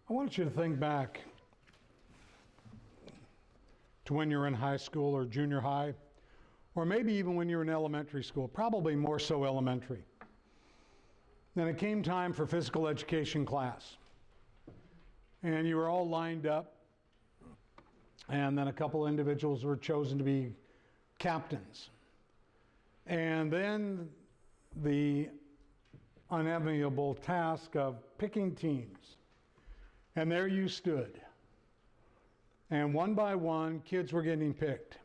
I want you to think back to when you were in high school or junior high, or maybe even when you were in elementary school, probably more so elementary. Then it came time for physical education class. And you were all lined up, and then a couple individuals were chosen to be captains. And then the unenviable task of picking teams. And there you stood. And one by one, kids were getting picked.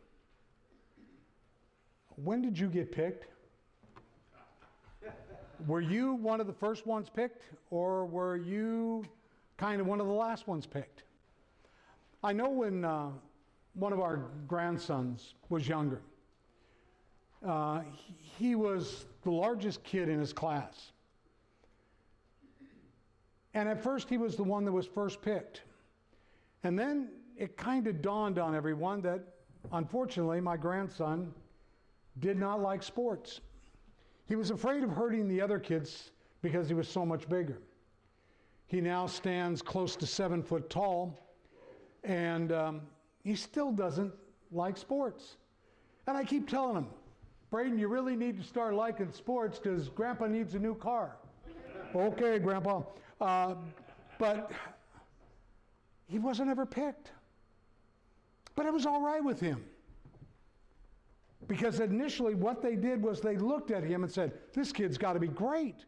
When did you get picked? Were you one of the first ones picked, or were you kind of one of the last ones picked? I know when one of our grandsons was younger, he was the largest kid in his class. And at first he was the one that was first picked. And then it kind of dawned on everyone that, unfortunately, my grandson did not like sports. He was afraid of hurting the other kids because he was so much bigger. He now stands close to 7 foot tall, and he still doesn't like sports. And I keep telling him, Braden, you really need to start liking sports because Grandpa needs a new car. Okay, Grandpa. But he wasn't ever picked. But it was all right with him. Because initially what they did was they looked at him and said, this kid's got to be great.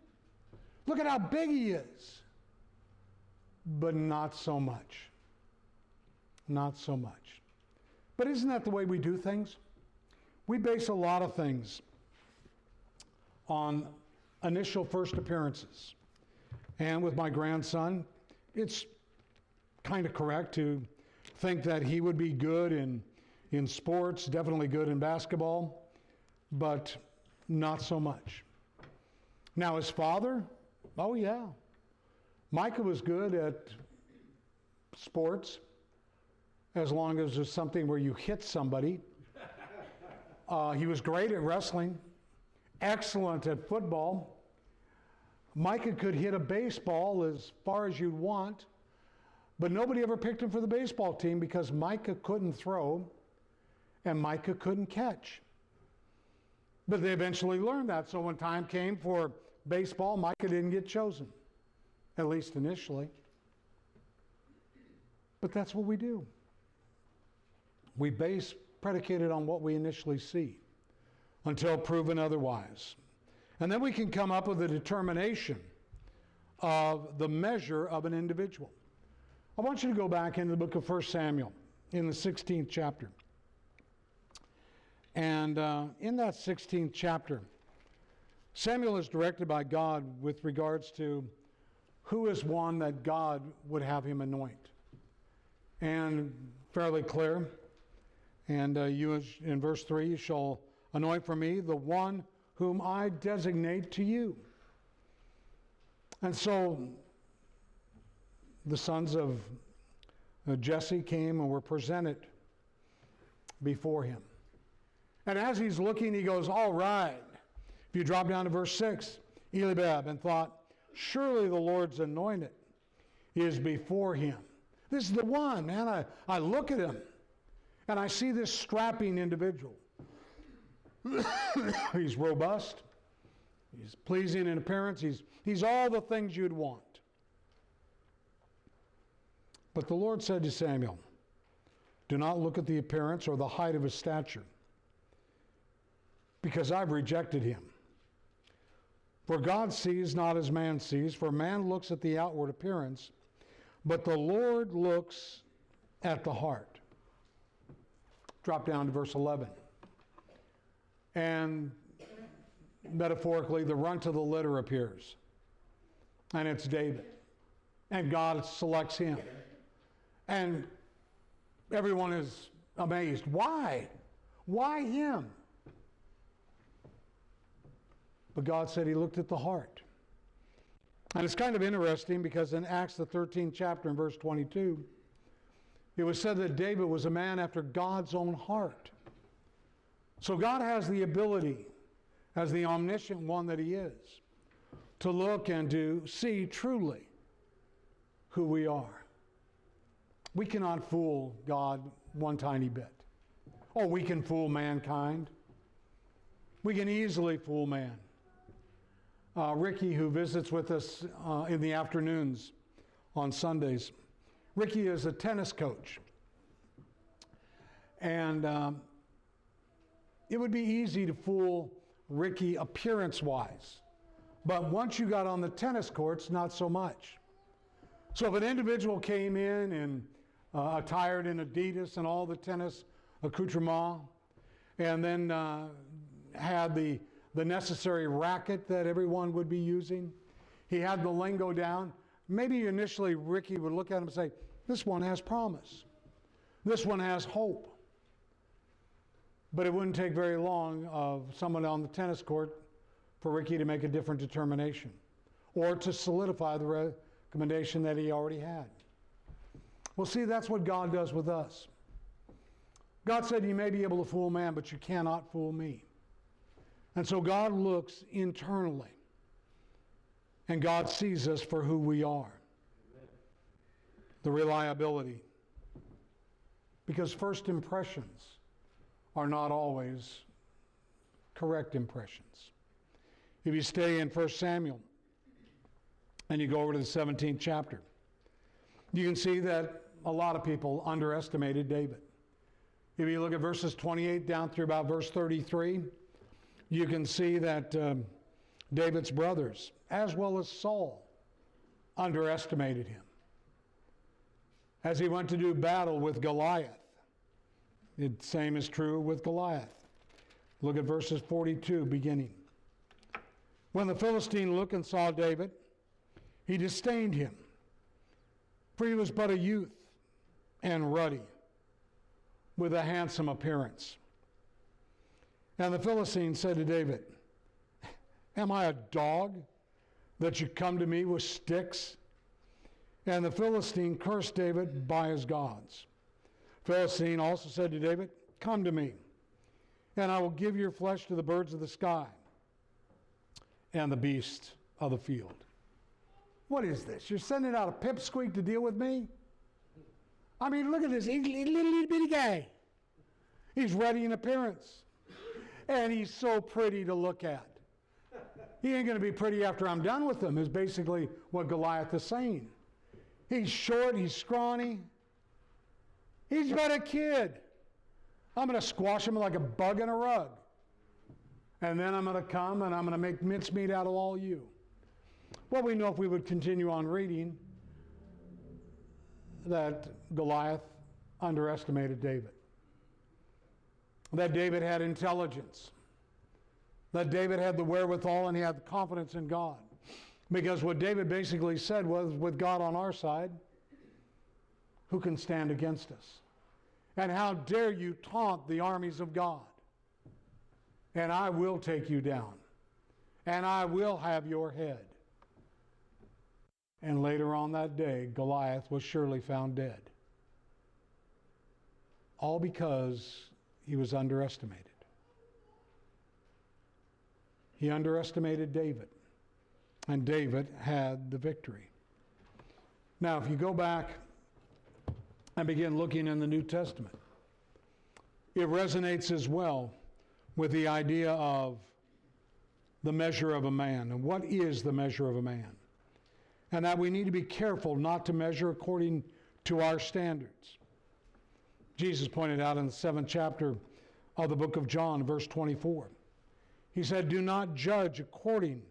Look at how big he is. But not so much. Not so much. But isn't that the way we do things? We base a lot of things on initial first appearances. And with my grandson, it's kind of correct to think that he would be good in sports, definitely good in basketball, but not so much. Now his father, oh yeah. Micah was good at sports as long as there's something where you hit somebody. He was great at wrestling, excellent at football. Micah could hit a baseball as far as you'd want, but nobody ever picked him for the baseball team because Micah couldn't throw and Micah couldn't catch. But they eventually learned that, so when time came for baseball, Micah didn't get chosen, at least initially. But that's what we do. We base predicated on what we initially see until proven otherwise. And then we can come up with a determination of the measure of an individual. I want you to go back into the book of 1 Samuel in the 16th chapter. And in that 16th chapter, Samuel is directed by God with regards to who is one that God would have him anoint. And fairly clear. And you, in verse 3, you shall anoint for me the one whom I designate to you. And so the sons of Jesse came and were presented before him. And as he's looking, he goes, all right. If you drop down to verse 6, Eliab, and thought, surely the Lord's anointed is before him. This is the one, man. I look at him, and I see this strapping individual. He's robust. He's pleasing in appearance. He's all the things you'd want. But the Lord said to Samuel, do not look at the appearance or the height of his stature, because I've rejected him. For God sees not as man sees, for man looks at the outward appearance, but the Lord looks at the heart. Drop down to verse 11. And metaphorically, the runt of the litter appears. And it's David. And God selects him. And everyone is amazed. Why? Why him? But God said he looked at the heart. And it's kind of interesting because in Acts the 13th chapter in verse 22, it was said that David was a man after God's own heart. So God has the ability, as the omniscient one that he is, to look and to see truly who we are. We cannot fool God one tiny bit. Oh, we can fool mankind. We can easily fool man. Ricky, who visits with us in the afternoons on Sundays, Ricky is a tennis coach. And it would be easy to fool Ricky appearance-wise. But once you got on the tennis courts, not so much. So if an individual came in and attired in Adidas and all the tennis accoutrement, and then had the necessary racket that everyone would be using, he had the lingo down, maybe initially Ricky would look at him and say, this one has promise. This one has hope. But it wouldn't take very long of someone on the tennis court for Ricky to make a different determination or to solidify the recommendation that he already had. Well, see, that's what God does with us. God said, you may be able to fool man, but you cannot fool me. And so God looks internally, and God sees us for who we are. The reliability. Because first impressions are not always correct impressions. If you stay in 1 Samuel and you go over to the 17th chapter, you can see that a lot of people underestimated David. If you look at verses 28 down through about verse 33, you can see that David's brothers, as well as Saul, underestimated him. As he went to do battle with Goliath, the same is true with Goliath. Look at verses 42 beginning. When the Philistine looked and saw David, he disdained him, for he was but a youth and ruddy, with a handsome appearance. And the Philistine said to David, am I a dog that you come to me with sticks? And the Philistine cursed David by his gods. Philistine also said to David, come to me, and I will give your flesh to the birds of the sky and the beasts of the field. What is this? You're sending out a pipsqueak to deal with me? I mean, look at this little bitty guy. He's ruddy in appearance, and he's so pretty to look at. He ain't going to be pretty after I'm done with him, is basically what Goliath is saying. He's short, he's scrawny. He's but a kid. I'm going to squash him like a bug in a rug. And then I'm going to come and I'm going to make mincemeat out of all you. Well, we know if we would continue on reading that Goliath underestimated David. That David had intelligence. That David had the wherewithal and he had the confidence in God. Because what David basically said was, with God on our side, who can stand against us? And how dare you taunt the armies of God? And I will take you down. And I will have your head. And later on that day, Goliath was surely found dead. All because he was underestimated. He underestimated David. And David had the victory. Now, if you go back and begin looking in the New Testament, it resonates as well with the idea of the measure of a man. And what is the measure of a man? And that we need to be careful not to measure according to our standards. Jesus pointed out in the 7th chapter of the book of John, verse 24. He said, do not judge according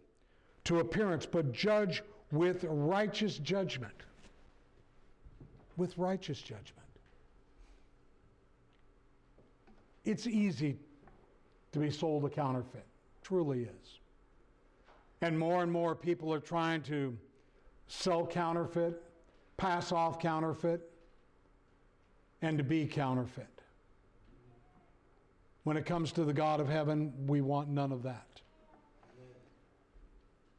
to appearance, but judge with righteous judgment. With righteous judgment. It's easy to be sold a counterfeit. Truly is. And more people are trying to sell counterfeit, pass off counterfeit, and to be counterfeit. When it comes to the God of heaven, we want none of that.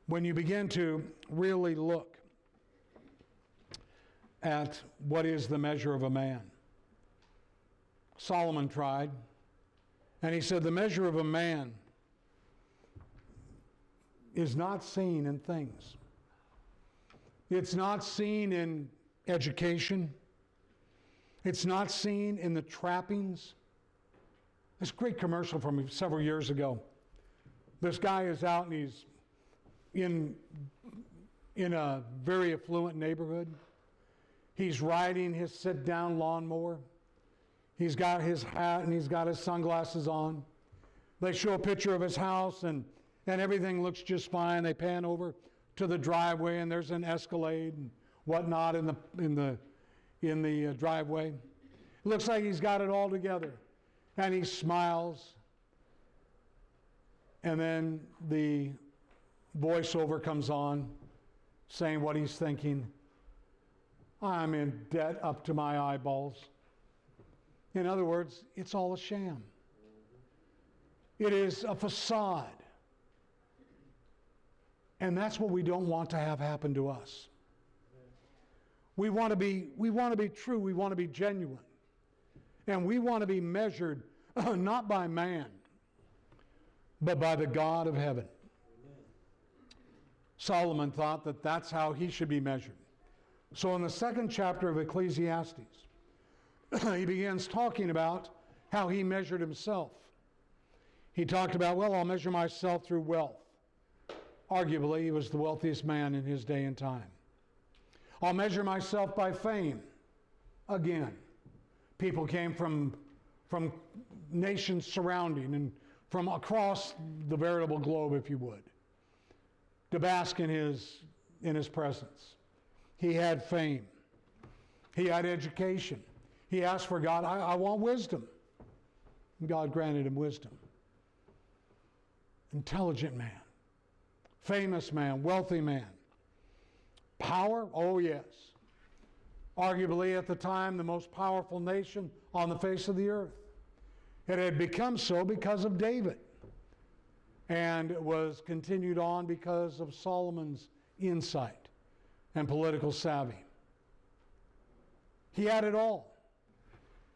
When you begin to really look at what is the measure of a man, Solomon tried, and he said the measure of a man is not seen in things. It's not seen in education. It's not seen in the trappings. This great commercial from several years ago. This guy is out and he's in a very affluent neighborhood. He's riding his sit-down lawnmower. He's got his hat and he's got his sunglasses on. They show a picture of his house and everything looks just fine. They pan over to the driveway and there's an Escalade and whatnot in the driveway. It looks like he's got it all together. And he smiles. And then the voiceover comes on saying what he's thinking. I'm in debt up to my eyeballs. In other words, it's all a sham. It is a facade. And that's what we don't want to have happen to us. We want to be true, we want to be genuine. And we want to be measured not by man, but by the God of heaven. Solomon thought that that's how he should be measured. So in the 2nd chapter of Ecclesiastes, he begins talking about how he measured himself. He talked about, well, I'll measure myself through wealth. Arguably, he was the wealthiest man in his day and time. I'll measure myself by fame. Again, people came from nations surrounding and from across the veritable globe, if you would, to bask in his presence. He had fame. He had education. He asked for God, I want wisdom. And God granted him wisdom. Intelligent man. Famous man. Wealthy man. Power? Oh, yes. Arguably, at the time, the most powerful nation on the face of the earth. It had become so because of David. And it was continued on because of Solomon's insight and political savvy. He had it all.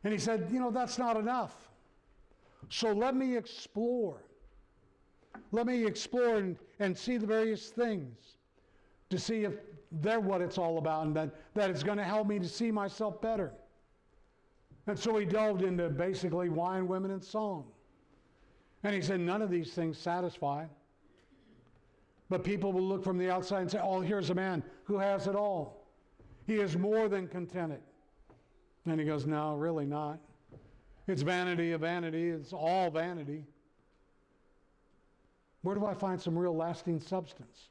And he said, that's not enough. So let me explore. Let me explore and see the various things to see if they're what it's all about and that it's going to help me to see myself better. And so he delved into basically wine, women, and song. And he said, none of these things satisfy. But people will look from the outside and say, oh, here's a man who has it all. He is more than contented. And he goes, no, really not. It's vanity of vanity. It's all vanity. Where do I find some real lasting substance?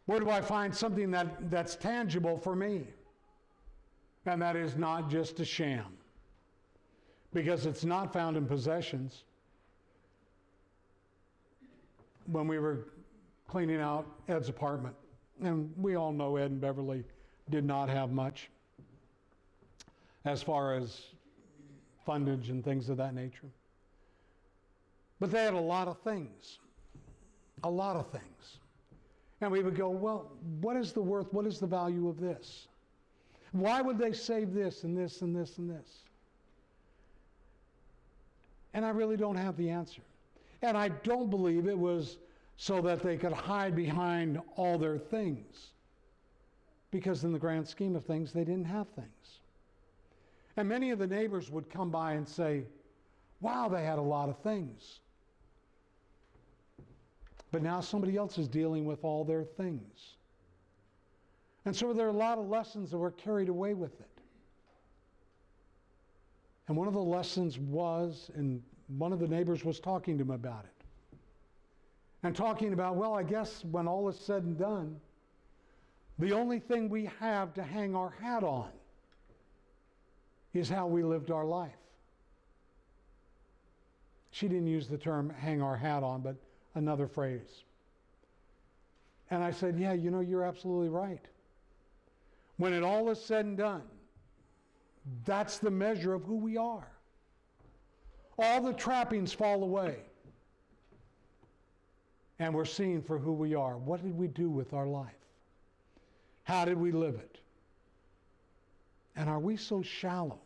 Where do I find something that's tangible for me? And that is not just a sham. Because it's not found in possessions. When we were cleaning out Ed's apartment, and we all know Ed and Beverly did not have much as far as fundage and things of that nature. But they had a lot of things. A lot of things. And we would go, well, what is the worth, what is the value of this? Why would they save this and this and this and this? And I really don't have the answer. And I don't believe it was so that they could hide behind all their things. Because in the grand scheme of things, they didn't have things. And many of the neighbors would come by and say, wow, they had a lot of things. But now somebody else is dealing with all their things. And so there are a lot of lessons that were carried away with it. And one of the lessons was, and one of the neighbors was talking to him about it. And talking about, well, I guess when all is said and done, the only thing we have to hang our hat on is how we lived our life. She didn't use the term hang our hat on, but another phrase. And I said, yeah, you're absolutely right. When it all is said and done, that's the measure of who we are. All the trappings fall away. And we're seen for who we are. What did we do with our life? How did we live it? And are we so shallow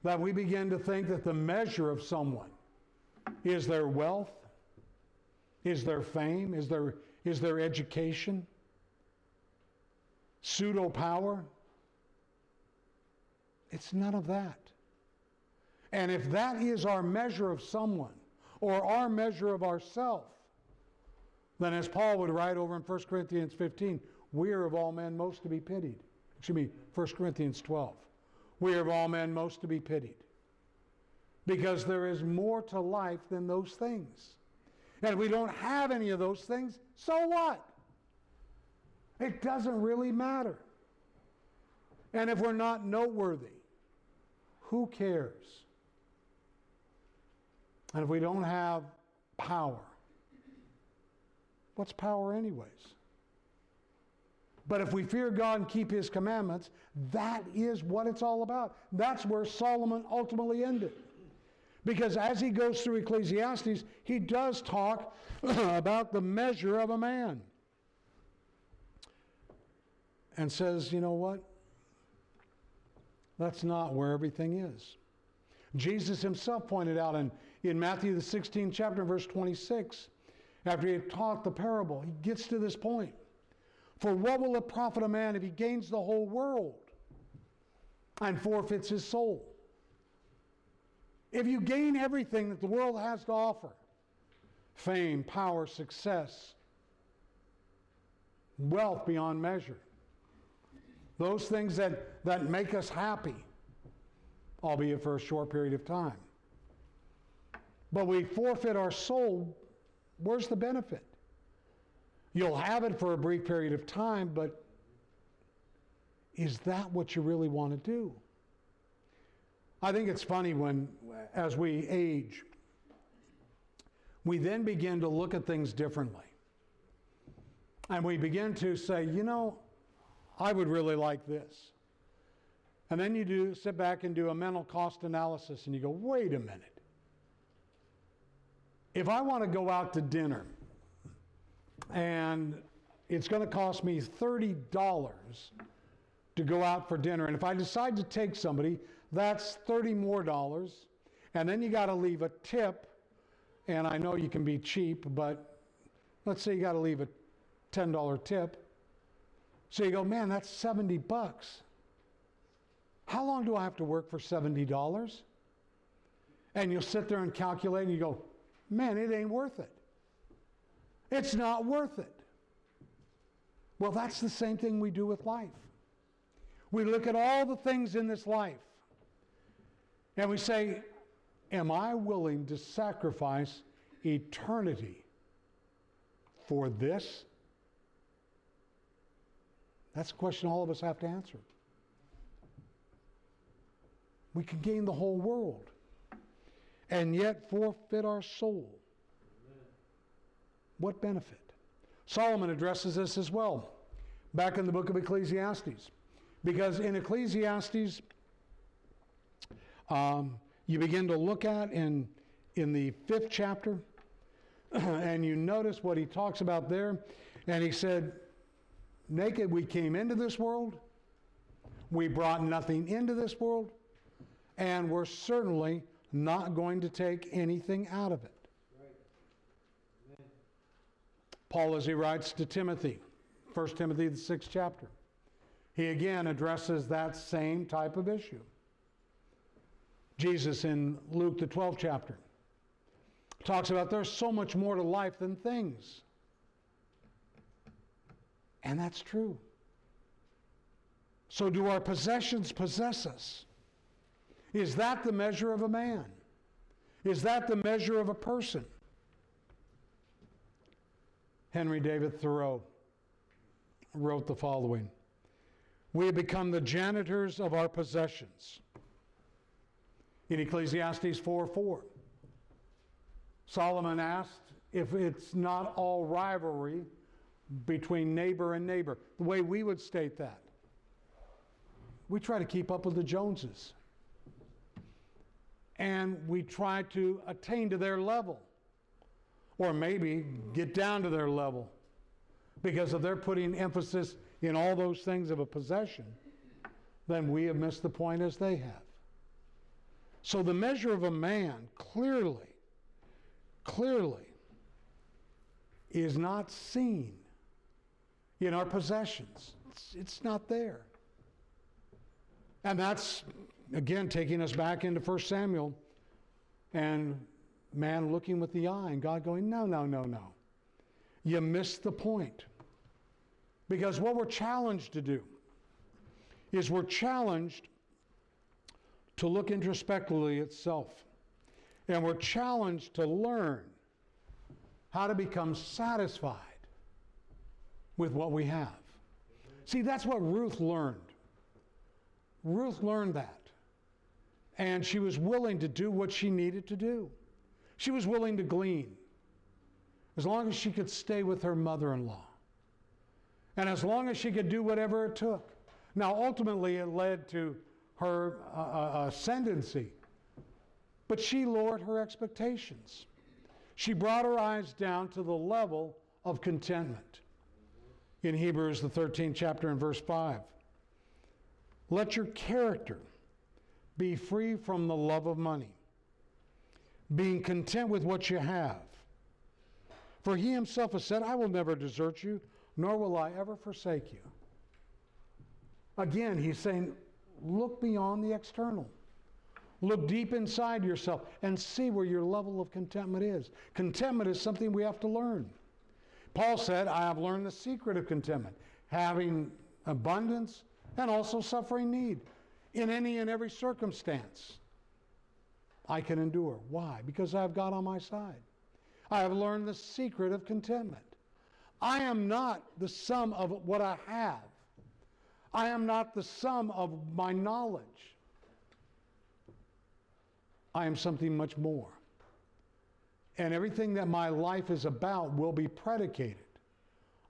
that we begin to think that the measure of someone is their wealth, is their fame, is their education, pseudo power? It's none of that. And if that is our measure of someone, or our measure of ourself, then as Paul would write over in 1 Corinthians 15, we are of all men most to be pitied. 1 Corinthians 12. We are of all men most to be pitied. Because there is more to life than those things. And if we don't have any of those things, so what? It doesn't really matter. And if we're not noteworthy, who cares? And if we don't have power, what's power anyways? But if we fear God and keep His commandments, that is what it's all about. That's where Solomon ultimately ended. Because as he goes through Ecclesiastes, he does talk about the measure of a man. And says, you know what? That's not where everything is. Jesus himself pointed out in Matthew the 16th chapter, verse 26, after he had taught the parable, he gets to this point. For what will it profit a man if he gains the whole world and forfeits his soul? If you gain everything that the world has to offer, fame, power, success, wealth beyond measure, those things that make us happy, albeit for a short period of time, but we forfeit our soul, where's the benefit? You'll have it for a brief period of time, but is that what you really want to do? I think it's funny when, as we age, we then begin to look at things differently. And we begin to say, you know, I would really like this. And then you sit back and do a mental cost analysis and you go, wait a minute. If I want to go out to dinner and it's going to cost me $30 to go out for dinner, and if I decide to take somebody, that's $30 more, and then you got to leave a tip, and I know you can be cheap, but let's say you got to leave a $10 tip. So you go, man, that's $70. How long do I have to work for $70? And you'll sit there and calculate and you go, man, it ain't worth it. It's not worth it. Well, that's the same thing we do with life. We look at all the things in this life and we say, am I willing to sacrifice eternity for this? That's a question all of us have to answer. We can gain the whole world and yet forfeit our soul. What benefit? Solomon addresses this as well back in the book of Ecclesiastes. Because in Ecclesiastes, you begin to look at in the 5th chapter, and you notice what he talks about there. And he said, naked we came into this world, we brought nothing into this world, and we're certainly not going to take anything out of it. Right. Paul, as he writes to Timothy, 1 Timothy, the 6th chapter, he again addresses that same type of issue. Jesus in Luke, the 12th chapter, talks about there's so much more to life than things. And that's true. So do our possessions possess us? Is that the measure of a man? Is that the measure of a person? Henry David Thoreau wrote the following: we have become the janitors of our possessions. In Ecclesiastes 4:4, Solomon asked if it's not all rivalry between neighbor and neighbor. The way we would state that, we try to keep up with the Joneses. And we try to attain to their level. Or maybe get down to their level. Because if they're putting emphasis in all those things of a possession, then we have missed the point as they have. So the measure of a man clearly is not seen in our possessions. It's not there. And that's again, taking us back into 1 Samuel, and man looking with the eye, and God going, no, no, no, no. You missed the point. Because what we're challenged to do is we're challenged to look introspectively at self. And we're challenged to learn how to become satisfied with what we have. See, that's what Ruth learned. Ruth learned that. And she was willing to do what she needed to do. She was willing to glean, as long as she could stay with her mother-in-law. And as long as she could do whatever it took. Now, ultimately, it led to her ascendancy. But she lowered her expectations. She brought her eyes down to the level of contentment. In Hebrews, the 13th chapter and verse 5. Let your character be free from the love of money, being content with what you have. For he himself has said, I will never desert you, nor will I ever forsake you. Again, he's saying, look beyond the external. Look deep inside yourself and see where your level of contentment is. Contentment is something we have to learn. Paul said, I have learned the secret of contentment, having abundance and also suffering need. In any and every circumstance, I can endure. Why? Because I have God on my side. I have learned the secret of contentment. I am not the sum of what I have. I am not the sum of my knowledge. I am something much more. And everything that my life is about will be predicated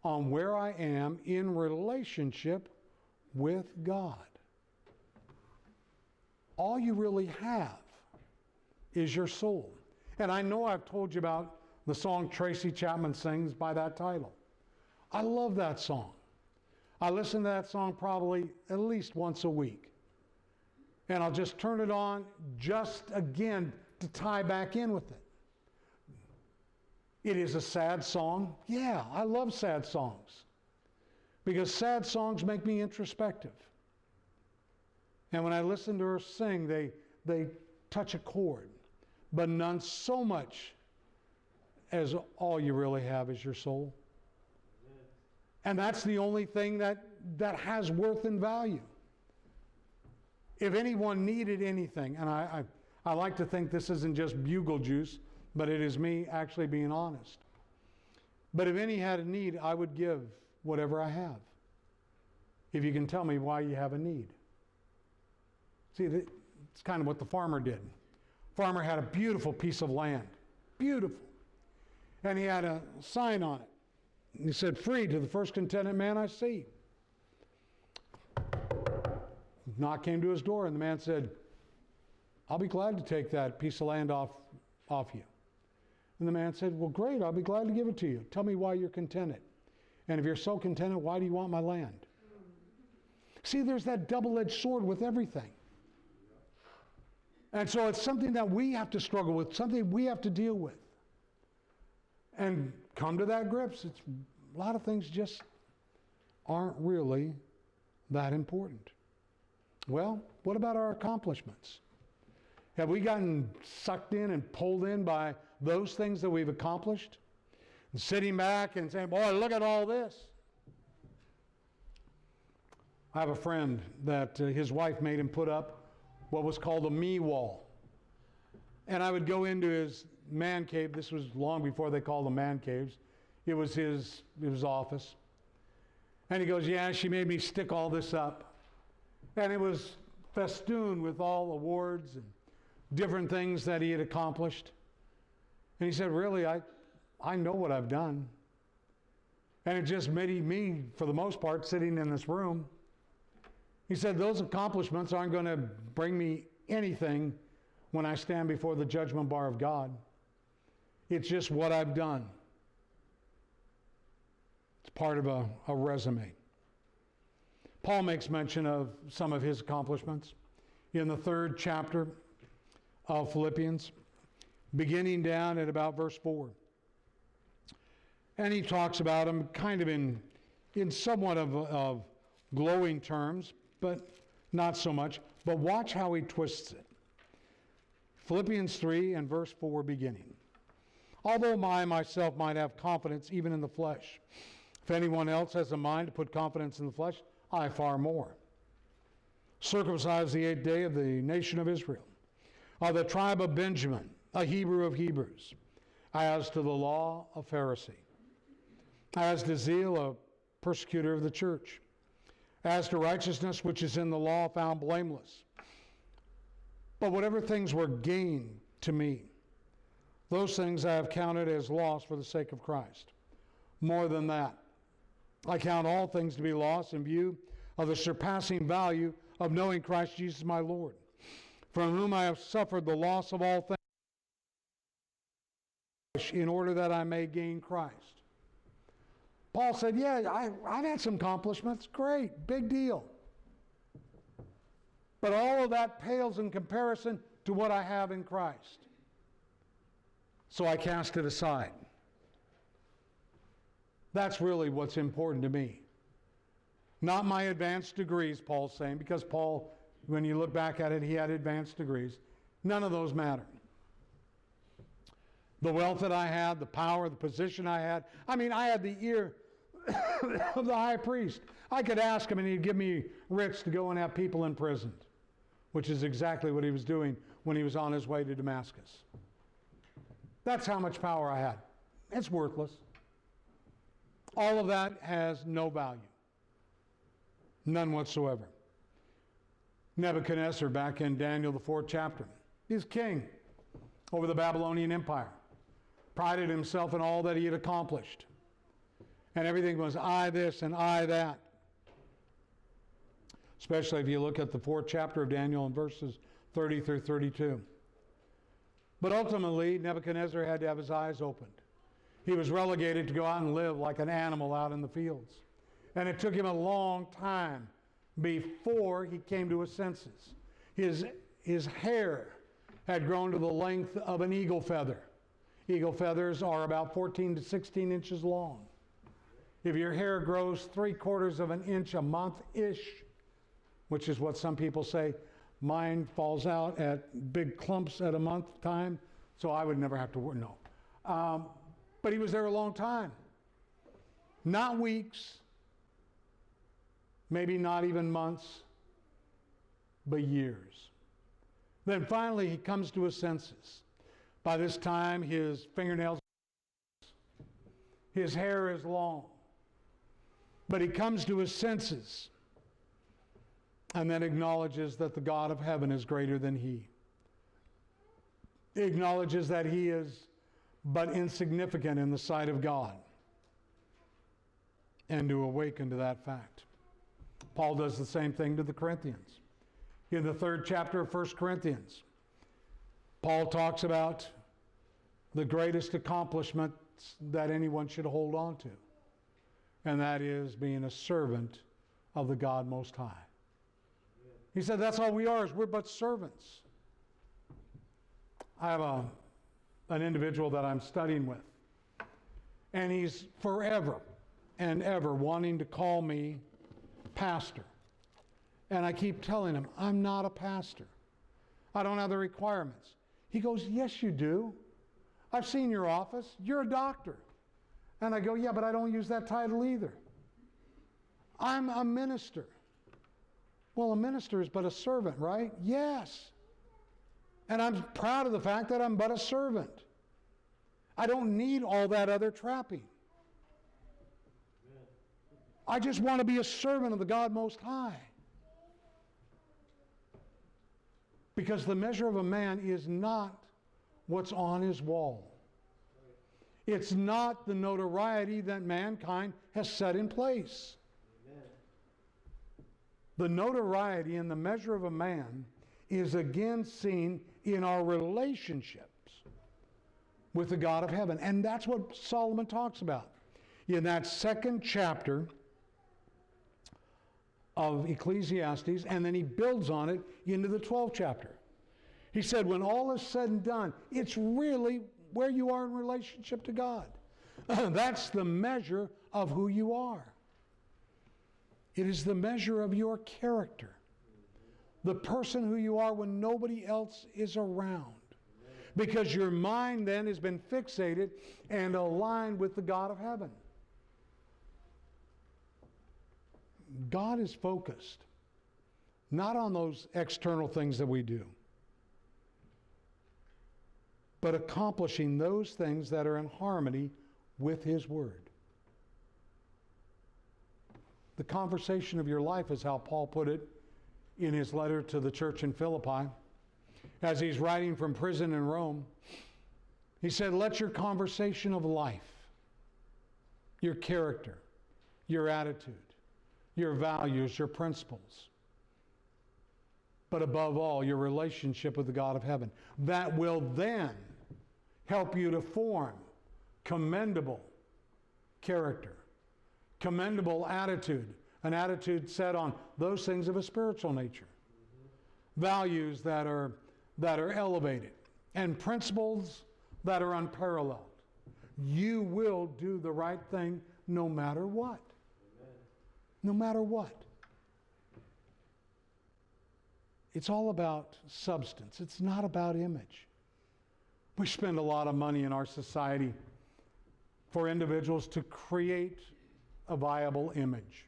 on where I am in relationship with God. All you really have is your soul. And I know I've told you about the song Tracy Chapman sings by that title. I love that song. I listen to that song probably at least once a week. And I'll just turn it on just again to tie back in with it. It is a sad song. Yeah, I love sad songs. Because sad songs make me introspective. And when I listen to her sing, they touch a chord. But none so much as all you really have is your soul. And that's the only thing that has worth and value. If anyone needed anything, and I like to think this isn't just bugle juice, but it is me actually being honest. But if any had a need, I would give whatever I have. If you can tell me why you have a need. See, it's kind of what the farmer did. Farmer had a beautiful piece of land. Beautiful. And he had a sign on it. He said, free to the first contented man I see. Knock came to his door, and the man said, I'll be glad to take that piece of land off you. And the man said, well, great, I'll be glad to give it to you. Tell me why you're contented. And if you're so contented, why do you want my land? See, there's that double-edged sword with everything. And so it's something that we have to struggle with, something we have to deal with. And come to that grips. A lot of things just aren't really that important. Well, what about our accomplishments? Have we gotten sucked in and pulled in by those things that we've accomplished? And sitting back and saying, boy, look at all this. I have a friend that his wife made him put up what was called a me wall. And I would go into his man cave. This was long before they called them man caves. It was his office. And he goes, yeah, she made me stick all this up. And it was festooned with all awards and different things that he had accomplished. And he said, really, I know what I've done. And it just made me, for the most part, sitting in this room. He said, those accomplishments aren't going to bring me anything when I stand before the judgment bar of God. It's just what I've done. It's part of a resume. Paul makes mention of some of his accomplishments in the 3rd chapter of Philippians, beginning down at about verse 4. And he talks about them kind of in somewhat of glowing terms, but not so much. But watch how he twists it. Philippians 3 and verse 4 beginning. Although I myself might have confidence even in the flesh, if anyone else has a mind to put confidence in the flesh, I far more. Circumcised the 8th day of the nation of Israel, of the tribe of Benjamin, a Hebrew of Hebrews, as to the law, a Pharisee, as to zeal, a persecutor of the church, as to righteousness which is in the law, found blameless. But whatever things were gain to me, those things I have counted as loss for the sake of Christ. More than that, I count all things to be loss in view of the surpassing value of knowing Christ Jesus my Lord, from whom I have suffered the loss of all things, in order that I may gain Christ. Paul said, yeah, I've had some accomplishments. Great, big deal. But all of that pales in comparison to what I have in Christ. So I cast it aside. That's really what's important to me. Not my advanced degrees, Paul's saying, because Paul, when you look back at it, he had advanced degrees. None of those matter. The wealth that I had, the power, the position I had. I mean, I had the ear of the high priest. I could ask him and he'd give me writs to go and have people imprisoned, which is exactly what he was doing when he was on his way to Damascus. That's how much power I had. It's worthless. All of that has no value. None whatsoever. Nebuchadnezzar, back in Daniel, the 4th chapter, he's king over the Babylonian Empire. Prided himself in all that he had accomplished. And everything was I this and I that. Especially if you look at the 4th chapter of Daniel and verses 30 through 32. But ultimately, Nebuchadnezzar had to have his eyes opened. He was relegated to go out and live like an animal out in the fields. And it took him a long time before he came to his senses. His hair had grown to the length of an eagle feather. Eagle feathers are about 14 to 16 inches long. If your hair grows 3/4 of an inch a month-ish, which is what some people say, mine falls out at big clumps at a month time, so I would never have to work, no. But he was there a long time. Not weeks, maybe not even months, but years. Then finally he comes to his senses. By this time his fingernails, his hair is long. But he comes to his senses and then acknowledges that the God of heaven is greater than he. He acknowledges that he is but insignificant in the sight of God, and to awaken to that fact. Paul does the same thing to the Corinthians. In the 3rd chapter of 1 Corinthians, Paul talks about the greatest accomplishments that anyone should hold on to, and that is being a servant of the God Most High. He said that's all we are, is we're but servants. I have an individual that I'm studying with, and he's forever and ever wanting to call me pastor. And I keep telling him, I'm not a pastor. I don't have the requirements. He goes, yes, you do. I've seen your office. You're a doctor. And I go, yeah, but I don't use that title either. I'm a minister. Well, a minister is but a servant, right? Yes. And I'm proud of the fact that I'm but a servant. I don't need all that other trapping. I just want to be a servant of the God Most High. Because the measure of a man is not what's on his wall. It's not the notoriety that mankind has set in place. The notoriety and the measure of a man is again seen in our relationships with the God of heaven. And that's what Solomon talks about in that 2nd chapter of Ecclesiastes, and then he builds on it into the 12th chapter. He said, when all is said and done, it's really where you are in relationship to God. That's the measure of who you are. It is the measure of your character. the person who you are when nobody else is around. Because your mind then has been fixated and aligned with the God of heaven. God is focused, not on those external things that we do, but accomplishing those things that are in harmony with His Word. The conversation of your life is how Paul put it in his letter to the church in Philippi. As he's writing from prison in Rome, he said, let your conversation of life, your character, your attitude, your values, your principles, but above all, your relationship with the God of heaven, that will then help you to form commendable character, commendable attitude, an attitude set on those things of a spiritual nature, values that are elevated, and principles that are unparalleled. You will do the right thing no matter what. Amen. No matter what. It's all about substance. It's not about image. We spend a lot of money in our society for individuals to create a viable image.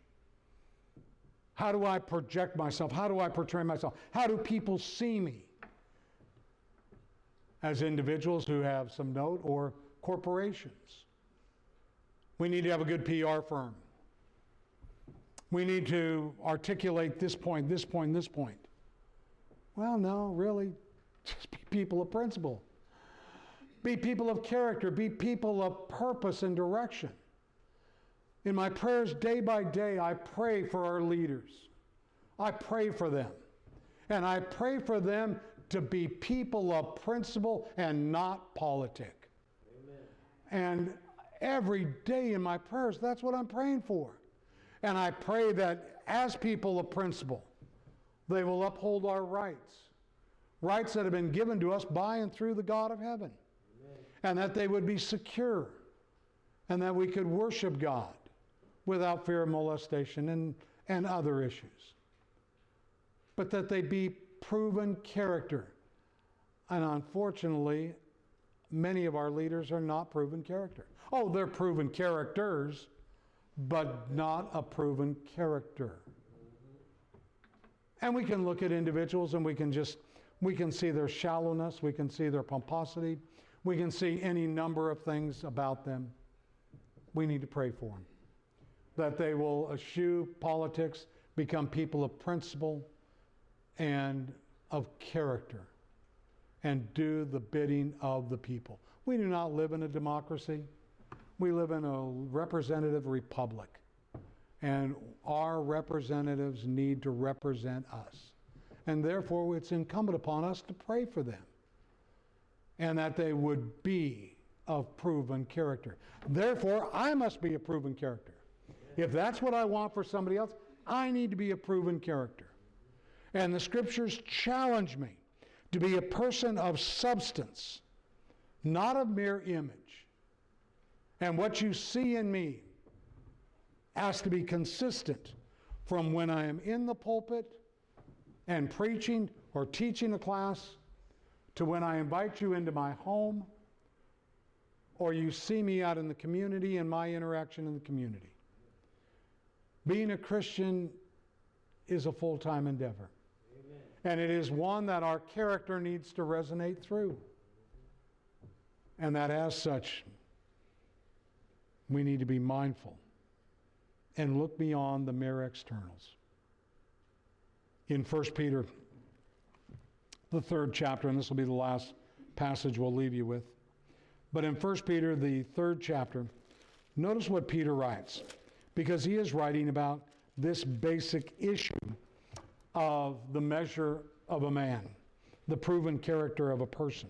How do I project myself? How do I portray myself? How do people see me? As individuals who have some note, or corporations. We need to have a good PR firm. We need to articulate this point, this point, this point. Well, no, really, just be people of principle. Be people of character. Be people of purpose and direction. In my prayers day by day, I pray for our leaders. I pray for them. And I pray for them to be people of principle and not politic. Amen. And every day in my prayers, that's what I'm praying for. And I pray that as people of principle, they will uphold our rights. Rights that have been given to us by and through the God of heaven. Amen. And that they would be secure. And that we could worship God without fear of molestation and other issues. But that they be proven character. And unfortunately, many of our leaders are not proven character. Oh, they're proven characters, but not a proven character. And we can look at individuals and we can see their shallowness, we can see their pomposity, we can see any number of things about them. We need to pray for them. That they will eschew politics, become people of principle, and of character, and do the bidding of the people. We do not live in a democracy. We live in a representative republic. And our representatives need to represent us. And therefore, it's incumbent upon us to pray for them. And that they would be of proven character. Therefore, I must be a proven character. If that's what I want for somebody else, I need to be a proven character. And the scriptures challenge me to be a person of substance, not a mere image. And what you see in me has to be consistent from when I am in the pulpit and preaching or teaching a class to when I invite you into my home or you see me out in the community and my interaction in the community. Being a Christian is a full-time endeavor. Amen. And it is one that our character needs to resonate through. And that as such, we need to be mindful and look beyond the mere externals. In 1 Peter, the 3rd chapter, and this will be the last passage we'll leave you with. But in 1 Peter, the 3rd chapter, notice what Peter writes, because he is writing about this basic issue of the measure of a man, the proven character of a person.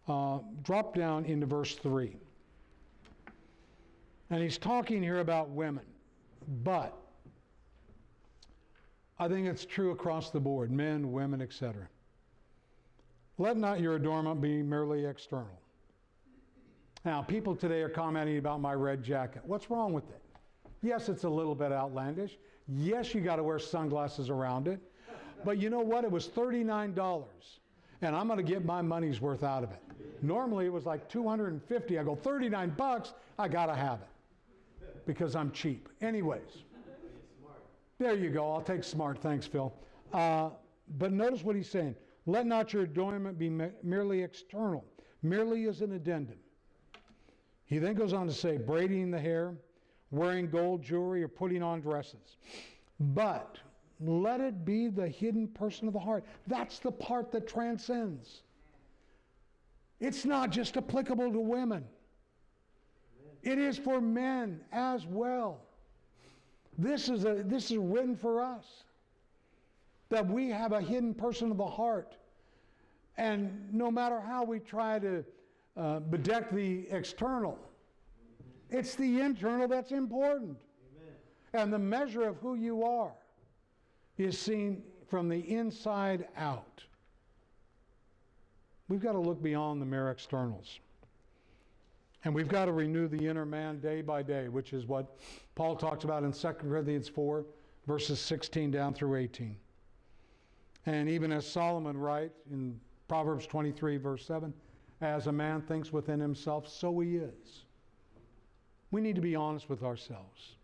Drop down into verse 3. And he's talking here about women, but I think it's true across the board, men, women, etc. Let not your adornment be merely external. Now, people today are commenting about my red jacket. What's wrong with it? Yes, it's a little bit outlandish. Yes, you got to wear sunglasses around it. But you know what? It was $39. And I'm going to get my money's worth out of it. Normally it was like $250. I go, $39, I got to have it. Because I'm cheap. Anyways. There you go. I'll take smart. Thanks, Phil. But notice what he's saying. Let not your adornment be merely external. Merely as an addendum. He then goes on to say, braiding the hair, wearing gold jewelry, or putting on dresses. But let it be the hidden person of the heart. That's the part that transcends. It's not just applicable to women. It is for men as well. This is written for us. That we have a hidden person of the heart. And no matter how we try to bedeck the external, it's the internal that's important. Amen. And the measure of who you are is seen from the inside out. We've got to look beyond the mere externals. And we've got to renew the inner man day by day, which is what Paul talks about in 2 Corinthians 4, verses 16 down through 18. And even as Solomon writes in Proverbs 23, verse 7, as a man thinks within himself, so he is. We need to be honest with ourselves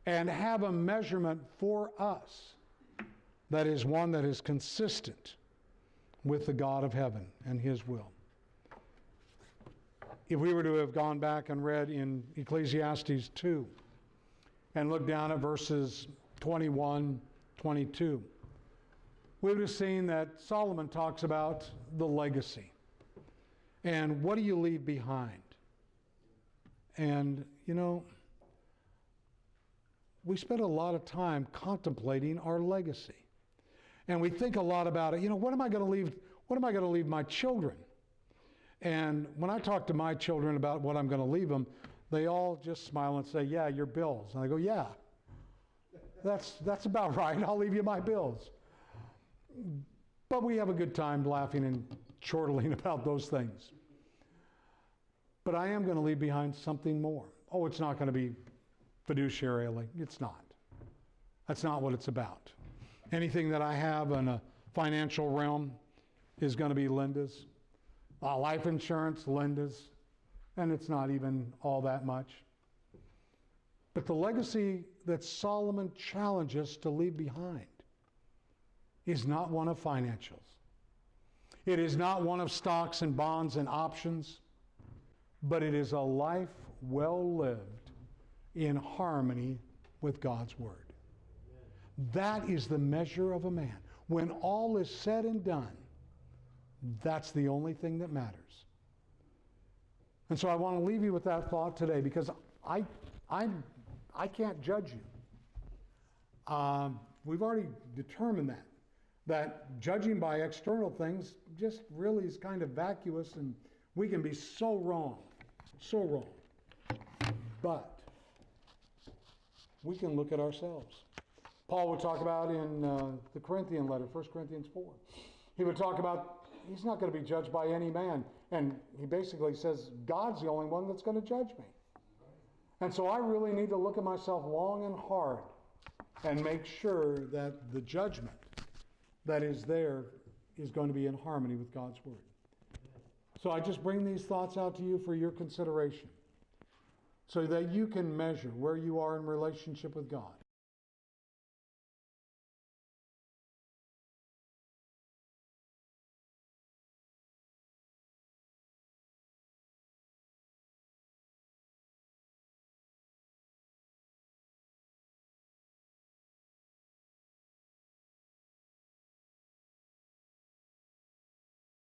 and have a measurement for us that is one that is consistent with the God of heaven and his will. If we were to have gone back and read in Ecclesiastes 2 and looked down at verses 21, 22, we would have seen that Solomon talks about the legacy. And what do you leave behind? And, you know, we spend a lot of time contemplating our legacy. And we think a lot about it. You know, what am I going to leave? What am I going to leave my children? And when I talk to my children about what I'm going to leave them, they all just smile and say, yeah, your bills. And I go, yeah, that's about right. I'll leave you my bills. But we have a good time laughing and chortling about those things. But I am going to leave behind something more. Oh, it's not going to be fiduciarily. It's not. That's not what it's about. Anything that I have in a financial realm is going to be Linda's. Life insurance, Linda's. And it's not even all that much. But the legacy that Solomon challenges us to leave behind is not one of financials. It is not one of stocks and bonds and options, but it is a life well lived in harmony with God's Word. That is the measure of a man. When all is said and done, that's the only thing that matters. And so I want to leave you with that thought today, because I can't judge you. We've already determined that judging by external things just really is kind of vacuous, and we can be so wrong. But we can look at ourselves. Paul would talk about in the Corinthian letter, 1 Corinthians 4. He would talk about he's not going to be judged by any man. And he basically says, God's the only one that's going to judge me. And so I really need to look at myself long and hard and make sure that the judgment that is there is going to be in harmony with God's Word. So I just bring these thoughts out to you for your consideration, so that you can measure where you are in relationship with God.